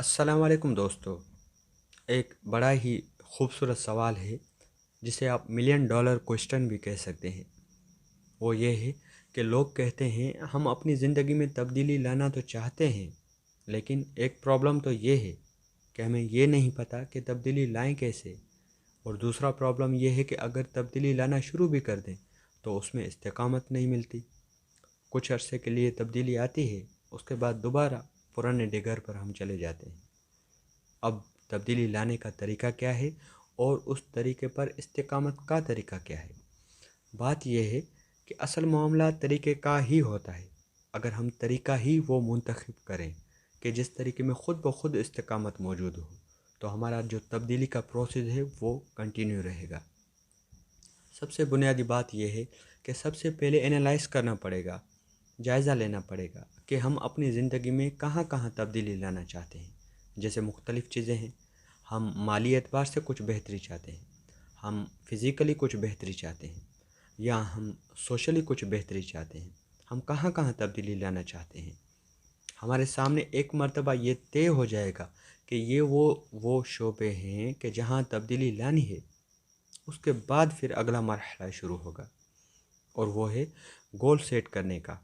السلام علیکم دوستو. ایک بڑا ہی خوبصورت سوال ہے جسے آپ ملین ڈالر کوشچن بھی کہہ سکتے ہیں. وہ یہ ہے کہ لوگ کہتے ہیں ہم اپنی زندگی میں تبدیلی لانا تو چاہتے ہیں، لیکن ایک پرابلم تو یہ ہے کہ ہمیں یہ نہیں پتہ کہ تبدیلی لائیں کیسے. اور دوسرا پرابلم یہ ہے کہ اگر تبدیلی لانا شروع بھی کر دیں تو اس میں استقامت نہیں ملتی. کچھ عرصے کے لیے تبدیلی آتی ہے، اس کے بعد دوبارہ پرانے ڈگر پر ہم چلے جاتے ہیں. اب تبدیلی لانے کا طریقہ کیا ہے اور اس طریقے پر استقامت کا طریقہ کیا ہے؟ بات یہ ہے کہ اصل معاملہ طریقے کا ہی ہوتا ہے. اگر ہم طریقہ ہی وہ منتخب کریں کہ جس طریقے میں خود بخود استقامت موجود ہو تو ہمارا جو تبدیلی کا پروسیس ہے وہ کنٹینیو رہے گا. سب سے بنیادی بات یہ ہے کہ سب سے پہلے انالائز کرنا پڑے گا، جائزہ لینا پڑے گا کہ ہم اپنی زندگی میں کہاں کہاں تبدیلی لانا چاہتے ہیں. جیسے مختلف چیزیں ہیں. ہم مالی اعتبار سے کچھ بہتری چاہتے ہیں، ہم فزیکلی کچھ بہتری چاہتے ہیں، یا ہم سوشلی کچھ بہتری چاہتے ہیں. ہم کہاں کہاں تبدیلی لانا چاہتے ہیں. ہمارے سامنے ایک مرتبہ یہ طے ہو جائے گا کہ یہ وہ شعبے ہیں کہ جہاں تبدیلی لانی ہے. اس کے بعد پھر اگلا مرحلہ شروع ہوگا اور وہ ہے گول سیٹ کرنے کا.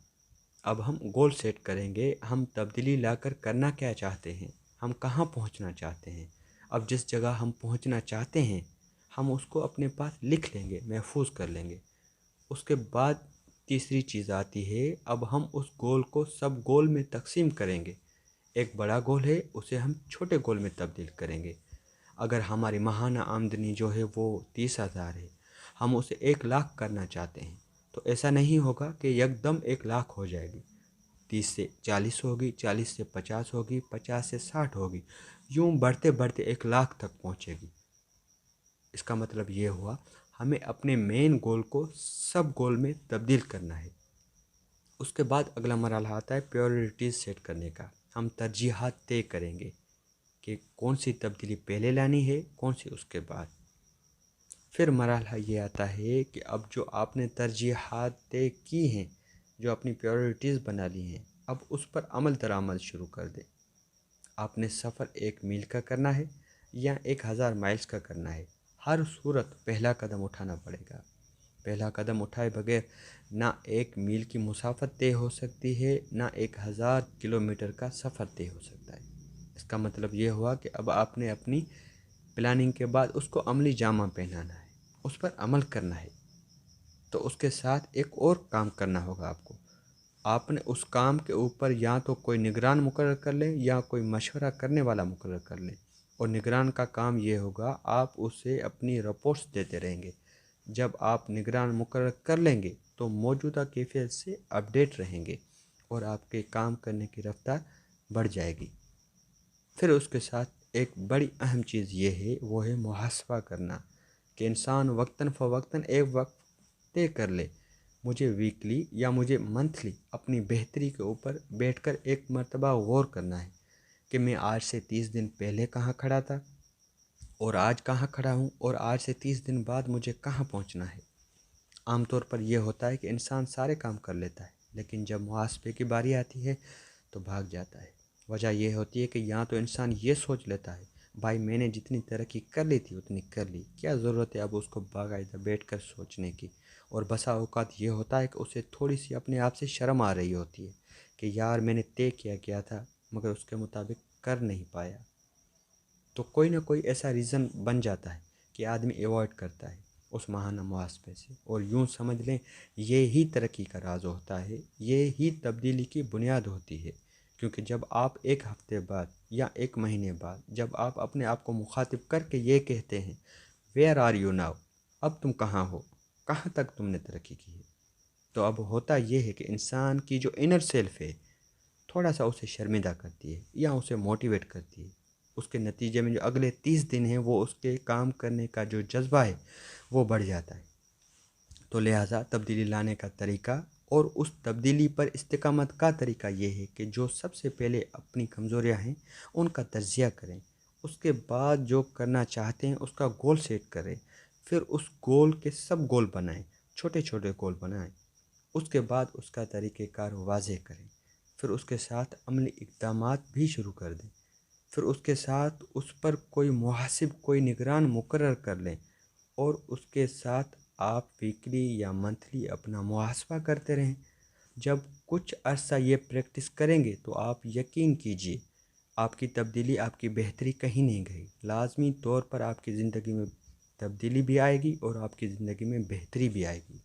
اب ہم گول سیٹ کریں گے، ہم تبدیلی لا کر کرنا کیا چاہتے ہیں، ہم کہاں پہنچنا چاہتے ہیں. اب جس جگہ ہم پہنچنا چاہتے ہیں ہم اس کو اپنے پاس لکھ لیں گے، محفوظ کر لیں گے. اس کے بعد تیسری چیز آتی ہے، اب ہم اس گول کو سب گول میں تقسیم کریں گے. ایک بڑا گول ہے، اسے ہم چھوٹے گول میں تبدیل کریں گے. اگر ہماری ماہانہ آمدنی جو ہے وہ 30,000 ہے، ہم اسے 1,00,000 کرنا چاہتے ہیں تو ایسا نہیں ہوگا کہ یکدم 1,00,000 ہو جائے گی. 30 سے 40 ہوگی، 40 سے 50 ہوگی، 50 سے 60 ہوگی، یوں بڑھتے بڑھتے 1,00,000 تک پہنچے گی. اس کا مطلب یہ ہوا ہمیں اپنے مین گول کو سب گول میں تبدیل کرنا ہے. اس کے بعد اگلا مرحلہ آتا ہے پریورٹیز سیٹ کرنے کا. ہم ترجیحات طے کریں گے کہ کون سی تبدیلی پہلے لانی ہے، کون سی اس کے بعد. پھر مرحلہ یہ آتا ہے کہ اب جو آپ نے ترجیحات طے کی ہیں، جو اپنی پریورٹیز بنا لی ہیں، اب اس پر عمل درآمد شروع کر دیں. آپ نے سفر 1 میل کا کرنا ہے یا 1,000 مائلز کا کرنا ہے، ہر صورت پہلا قدم اٹھانا پڑے گا. پہلا قدم اٹھائے بغیر نہ 1 میل کی مسافت طے ہو سکتی ہے، نہ 1,000 کلومیٹر کا سفر طے ہو سکتا ہے. اس کا مطلب یہ ہوا کہ اب آپ نے اپنی پلاننگ کے بعد اس کو عملی جامہ پہنانا ہے، اس پر عمل کرنا ہے. تو اس کے ساتھ ایک اور کام کرنا ہوگا آپ کو. آپ نے اس کام کے اوپر یا تو کوئی نگران مقرر کر لیں یا کوئی مشورہ کرنے والا مقرر کر لیں. اور نگران کا کام یہ ہوگا آپ اسے اپنی رپورٹس دیتے رہیں گے. جب آپ نگران مقرر کر لیں گے تو موجودہ کیفیت سے اپڈیٹ رہیں گے اور آپ کے کام کرنے کی رفتار بڑھ جائے گی. پھر اس کے ساتھ ایک بڑی اہم چیز یہ ہے، وہ ہے محاسبہ کرنا، کہ انسان وقتاً فوقتاً ایک وقت طے کر لے. مجھے ویکلی یا مجھے منتھلی اپنی بہتری کے اوپر بیٹھ کر ایک مرتبہ غور کرنا ہے کہ میں آج سے 30 دن پہلے کہاں کھڑا تھا اور آج کہاں کھڑا ہوں، اور آج سے 30 دن بعد مجھے کہاں پہنچنا ہے. عام طور پر یہ ہوتا ہے کہ انسان سارے کام کر لیتا ہے لیکن جب محاسبے کی باری آتی ہے تو بھاگ جاتا ہے. وجہ یہ ہوتی ہے کہ یا تو انسان یہ سوچ لیتا ہے بھائی میں نے جتنی ترقی کر لی تھی اتنی کر لی، کیا ضرورت ہے اب اس کو باقاعدہ بیٹھ کر سوچنے کی. اور بسا اوقات یہ ہوتا ہے کہ اسے تھوڑی سی اپنے آپ سے شرم آ رہی ہوتی ہے کہ یار میں نے طے کیا تھا مگر اس کے مطابق کر نہیں پایا. تو کوئی نہ کوئی ایسا ریزن بن جاتا ہے کہ آدمی ایوائڈ کرتا ہے اس ماہانہ محاسبے سے. اور یوں سمجھ لیں یہی ترقی کا راز ہوتا ہے، یہی تبدیلی کی بنیاد ہوتی ہے. کیونکہ جب آپ ایک ہفتے بعد یا ایک مہینے بعد جب آپ اپنے آپ کو مخاطب کر کے یہ کہتے ہیں ویئر آر یو ناؤ، اب تم کہاں ہو، کہاں تک تم نے ترقی کی ہے، تو اب ہوتا یہ ہے کہ انسان کی جو انر سیلف ہے تھوڑا سا اسے شرمندہ کرتی ہے یا اسے موٹیویٹ کرتی ہے. اس کے نتیجے میں جو اگلے 30 دن ہیں وہ اس کے کام کرنے کا جو جذبہ ہے وہ بڑھ جاتا ہے. تو لہٰذا تبدیلی لانے کا طریقہ اور اس تبدیلی پر استقامت کا طریقہ یہ ہے کہ جو سب سے پہلے اپنی کمزوریاں ہیں ان کا تجزیہ کریں. اس کے بعد جو کرنا چاہتے ہیں اس کا گول سیٹ کریں. پھر اس گول کے سب گول بنائیں، چھوٹے چھوٹے گول بنائیں. اس کے بعد اس کا طریقہ کار واضح کریں. پھر اس کے ساتھ عملی اقدامات بھی شروع کر دیں. پھر اس کے ساتھ اس پر کوئی محاسب کوئی نگران مقرر کر لیں اور اس کے ساتھ آپ ویکلی یا منتھلی اپنا محاسبہ کرتے رہیں۔ جب کچھ عرصہ یہ پریکٹس کریں گے تو آپ یقین کیجئے آپ کی تبدیلی، آپ کی بہتری کہیں نہیں گئی، لازمی طور پر آپ کی زندگی میں تبدیلی بھی آئے گی اور آپ کی زندگی میں بہتری بھی آئے گی۔